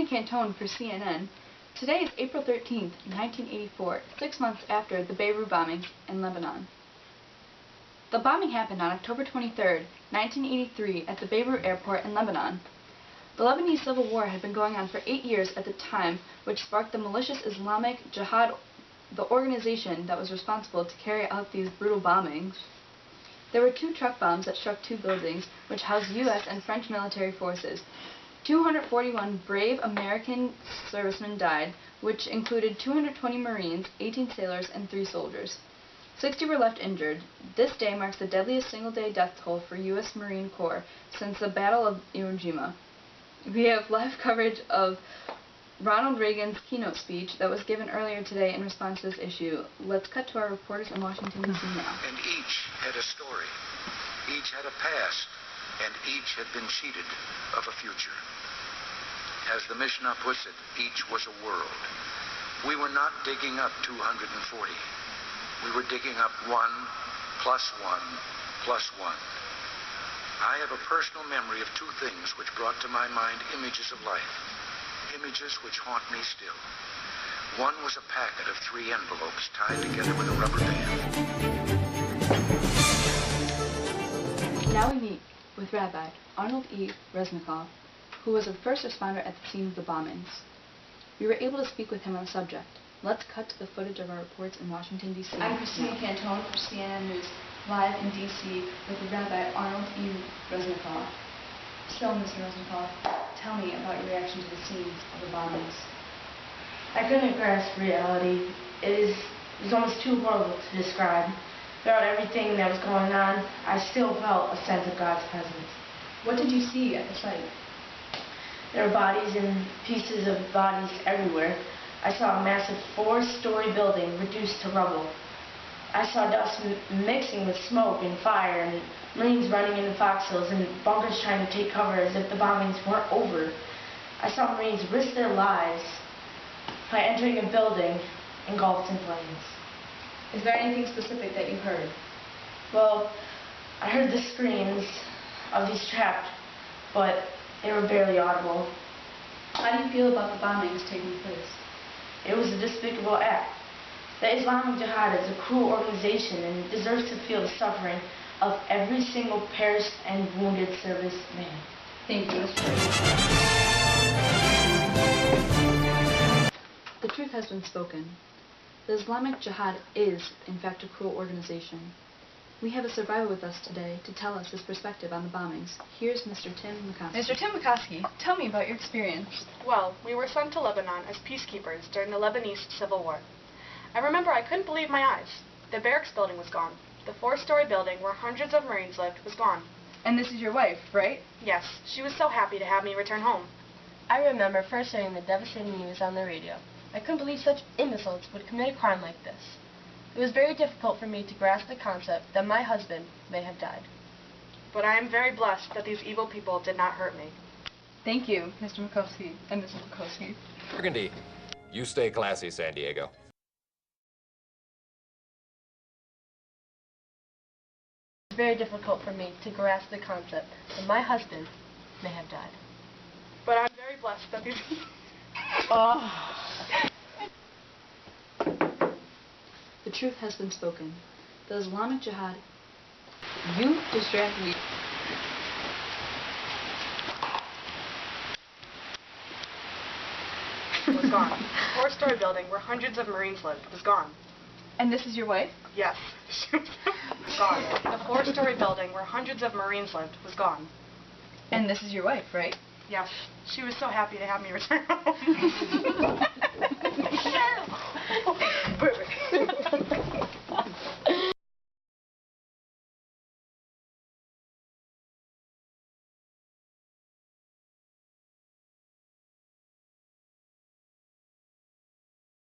Christina Cantone for CNN. Today is April 13th, 1984, 6 months after the Beirut bombing in Lebanon. The bombing happened on October 23rd, 1983 at the Beirut airport in Lebanon. The Lebanese civil war had been going on for 8 years at the time, which sparked the malicious Islamic Jihad, the organization that was responsible to carry out these brutal bombings. There were 2 truck bombs that struck 2 buildings, which housed U.S. and French military forces. 241 brave American servicemen died, which included 220 Marines, 18 sailors, and 3 soldiers. 60 were left injured. This day marks the deadliest single-day death toll for U.S. Marine Corps since the Battle of Iwo Jima. We have live coverage of Ronald Reagan's keynote speech that was given earlier today in response to this issue. Let's cut to our reporters in Washington, D.C. now. And each had a story, each had a past, and each had been cheated of a future. As the Mishnah puts it, each was a world. We were not digging up 240. We were digging up 1 plus 1 plus 1. I have a personal memory of 2 things which brought to my mind images of life, images which haunt me still. One was a packet of 3 envelopes tied together with a rubber band. Now we meet with Rabbi Arnold E. Resnikoff, who was the first responder at the scene of the bombings. We were able to speak with him on the subject. Let's cut to the footage of our reports in Washington, D.C. I'm Christina Cantone for CNN News, live in D.C. with Rabbi Arnold E. Resnikoff. So, Mr. Resnikoff, tell me about your reaction to the scenes of the bombings. I couldn't grasp reality. It was almost too horrible to describe. Throughout everything that was going on, I still felt a sense of God's presence. What did you see at the site? There were bodies and pieces of bodies everywhere. I saw a massive 4-story building reduced to rubble. I saw dust mixing with smoke and fire, and Marines running into foxholes and bunkers trying to take cover as if the bombings weren't over. I saw Marines risk their lives by entering a building engulfed in flames. Is there anything specific that you heard? Well, I heard the screams of these trapped, but they were barely audible. How do you feel about the bombings taking place? It was a despicable act. The Islamic Jihad is a cruel organization and deserves to feel the suffering of every single perished and wounded serviceman. Thank you. The truth has been spoken. The Islamic Jihad is, in fact, a cruel organization. We have a survivor with us today to tell us his perspective on the bombings. Here's Mr. Tim McCoskey. Mr. Tim McCoskey, tell me about your experience. Well, we were sent to Lebanon as peacekeepers during the Lebanese Civil War. I remember I couldn't believe my eyes. The barracks building was gone. The 4-story building where hundreds of Marines lived was gone. And this is your wife, right? Yes, she was so happy to have me return home. I remember first hearing the devastating news on the radio. I couldn't believe such imbeciles would commit a crime like this. It was very difficult for me to grasp the concept that my husband may have died. But I am very blessed that these evil people did not hurt me. Thank you, Mr. McCoskey and Mrs. McCoskey. Burgundy, you stay classy, San Diego. It was very difficult for me to grasp the concept that my husband may have died. But I'm very blessed that these... The truth has been spoken. The Islamic Jihad. You distract me. was gone. The 4-story building where hundreds of Marines lived was gone. And this is your wife? Yes, she was gone. The 4-story building where hundreds of Marines lived was gone. And this is your wife, right? Yes, she was so happy to have me return home.